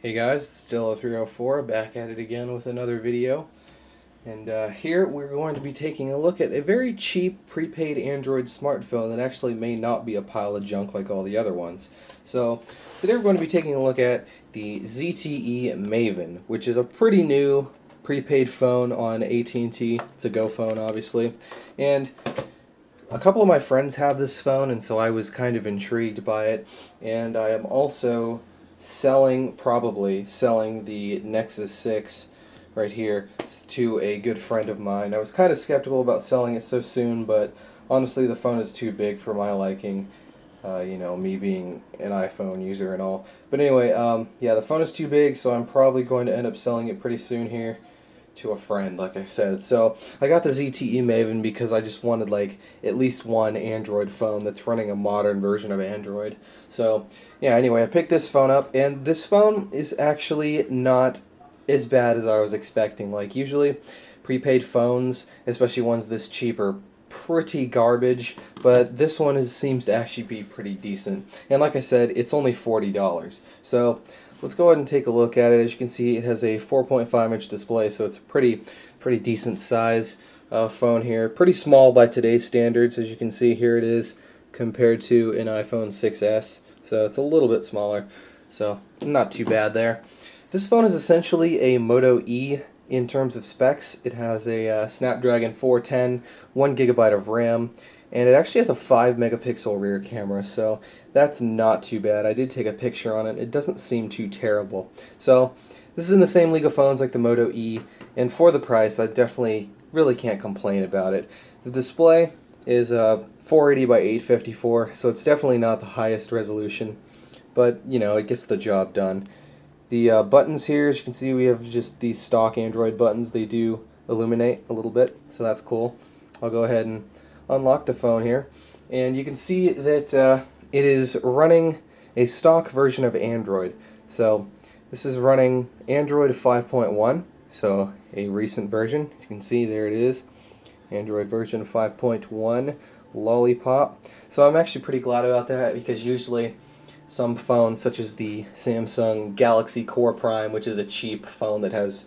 Hey guys, it's still 304 back at it again with another video. And here we're going to be taking a look at a very cheap prepaid Android smartphone that actually may not be a pile of junk like all the other ones. So today we're going to be taking a look at the ZTE Maven, which is a pretty new prepaid phone on AT&T. It's a Go phone, obviously. And a couple of my friends have this phone, and so I was kind of intrigued by it. And I am also probably selling the Nexus 6 right here to a good friend of mine. I was kind of skeptical about selling it so soon, but honestly the phone is too big for my liking, me being an iPhone user and all. But anyway, yeah, the phone is too big, so I'm probably going to end up selling it pretty soon here to a friend, like I said. So I got the ZTE Maven because I just wanted like at least one Android phone that's running a modern version of Android. So yeah, anyway, I picked this phone up, and this phone is actually not as bad as I was expecting. Like usually prepaid phones, especially ones this cheap, are pretty garbage, but this one seems to actually be pretty decent. And like I said, it's only $40. So let's go ahead and take a look at it. As you can see, it has a 4.5-inch display, so it's a pretty decent size phone here. Pretty small by today's standards. As you can see, here it is compared to an iPhone 6s, so it's a little bit smaller, so not too bad there. This phone is essentially a Moto E in terms of specs. It has a Snapdragon 410, 1 GB of RAM, and it actually has a 5-megapixel rear camera, so that's not too bad. I did take a picture on it. It doesn't seem too terrible. So this is in the same league of phones like the Moto E, and for the price, I definitely really can't complain about it. The display is 480 by 854, so it's definitely not the highest resolution, but it gets the job done. The buttons here, as you can see, we have just these stock Android buttons. They do illuminate a little bit, so that's cool. I'll go ahead and unlock the phone here, and you can see that it is running a stock version of Android. So this is running Android 5.1, so a recent version. You can see there it is, Android version 5.1 Lollipop. So I'm actually pretty glad about that, because usually some phones, such as the Samsung Galaxy Core Prime, which is a cheap phone that has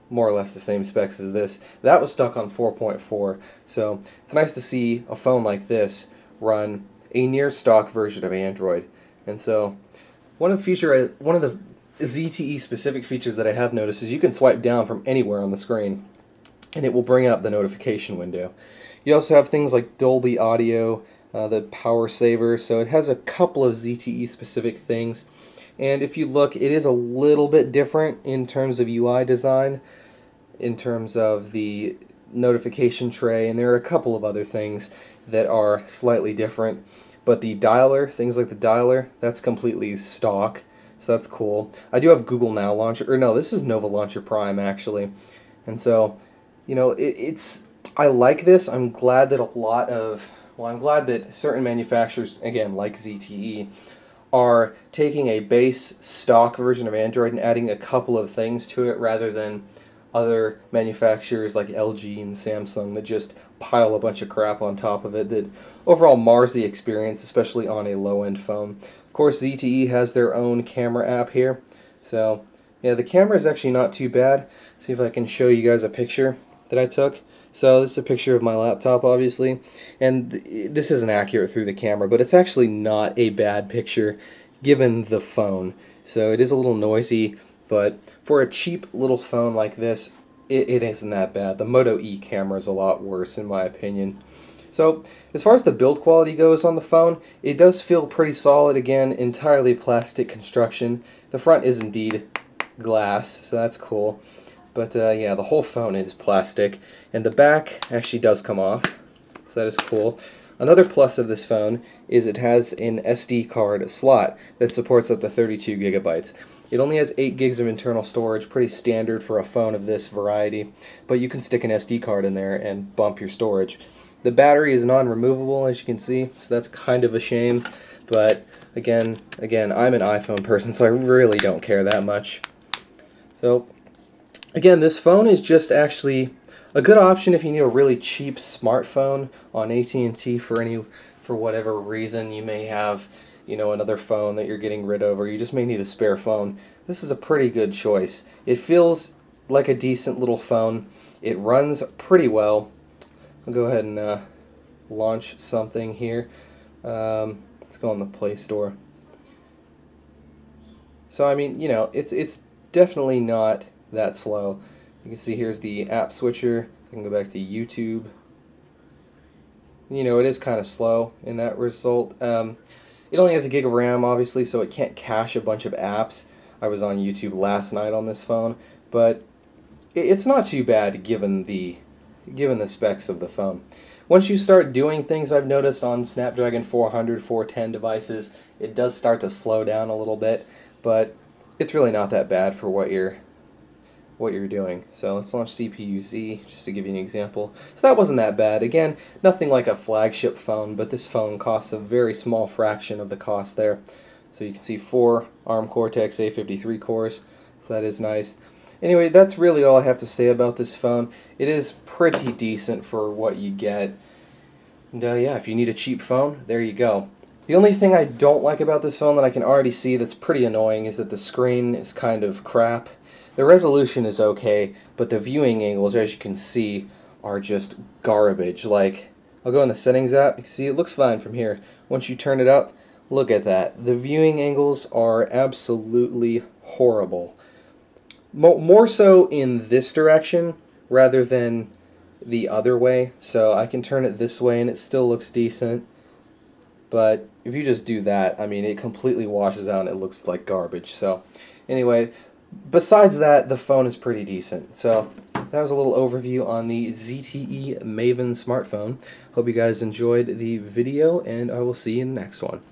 more or less the same specs as this, that was stuck on 4.4. So it's nice to see a phone like this run a near stock version of Android. And so one of the ZTE specific features that I have noticed is you can swipe down from anywhere on the screen and it will bring up the notification window. You also have things like Dolby Audio, the power saver, so it has a couple of ZTE specific things. And if you look, it is a little bit different in terms of UI design, in terms of the notification tray, and there are a couple of other things that are slightly different. But the dialer, things like the dialer, that's completely stock, so that's cool. I do have Google Now Launcher, or no, this is Nova Launcher Prime actually. And so, I like this. I'm glad that I'm glad that certain manufacturers, again, like ZTE, are taking a base stock version of Android and adding a couple of things to it, rather than other manufacturers like LG and Samsung that just pile a bunch of crap on top of it that overall mars the experience, especially on a low-end phone. Of course, ZTE has their own camera app here, so yeah, the camera is actually not too bad. Let's see if I can show you guys a picture that I took. So this is a picture of my laptop, obviously, and this isn't accurate through the camera, but it's actually not a bad picture given the phone. So it is a little noisy, but for a cheap little phone like this, it isn't that bad. The Moto E camera is a lot worse, in my opinion. So as far as the build quality goes on the phone, it does feel pretty solid. Again, entirely plastic construction. The front is indeed glass, so that's cool. But yeah, the whole phone is plastic, and the back actually does come off, so that is cool. Another plus of this phone is it has an SD card slot that supports up to 32 gigabytes. It only has 8 gigs of internal storage, pretty standard for a phone of this variety, but you can stick an SD card in there and bump your storage. The battery is non-removable, as you can see, so that's kind of a shame, but again, I'm an iPhone person, so I really don't care that much. So again, this phone is just actually a good option if you need a really cheap smartphone on AT&T for whatever reason. You may have, another phone that you're getting rid of, or you just may need a spare phone. this is a pretty good choice. It feels like a decent little phone. It runs pretty well. I'll go ahead and launch something here. Let's go on the Play Store. So I mean, you know, it's definitely not that slow. You can see here's the app switcher. I can go back to YouTube. You know, it is kind of slow in that result. It only has a gig of RAM, obviously, so it can't cache a bunch of apps. I was on YouTube last night on this phone, but it's not too bad given the specs of the phone. Once you start doing things, I've noticed on Snapdragon 400, 410 devices, it does start to slow down a little bit, but it's really not that bad for what you're doing. So let's launch CPU-Z just to give you an example. So that wasn't that bad. Again, nothing like a flagship phone, but this phone costs a very small fraction of the cost there. So you can see 4 ARM Cortex A53 cores, so that is nice. Anyway, that's really all I have to say about this phone. It is pretty decent for what you get. And yeah, if you need a cheap phone, there you go. The only thing I don't like about this phone that I can already see that's pretty annoying is that the screen is kind of crap. The resolution is okay, but the viewing angles, as you can see, are just garbage. Like, I'll go in the settings app, you can see it looks fine from here. Once you turn it up, look at that. The viewing angles are absolutely horrible. More so in this direction rather than the other way. So I can turn it this way and it still looks decent. But if you just do that, I mean, it completely washes out and it looks like garbage. So anyway, besides that, the phone is pretty decent. So that was a little overview on the ZTE Maven smartphone. Hope you guys enjoyed the video, and I will see you in the next one.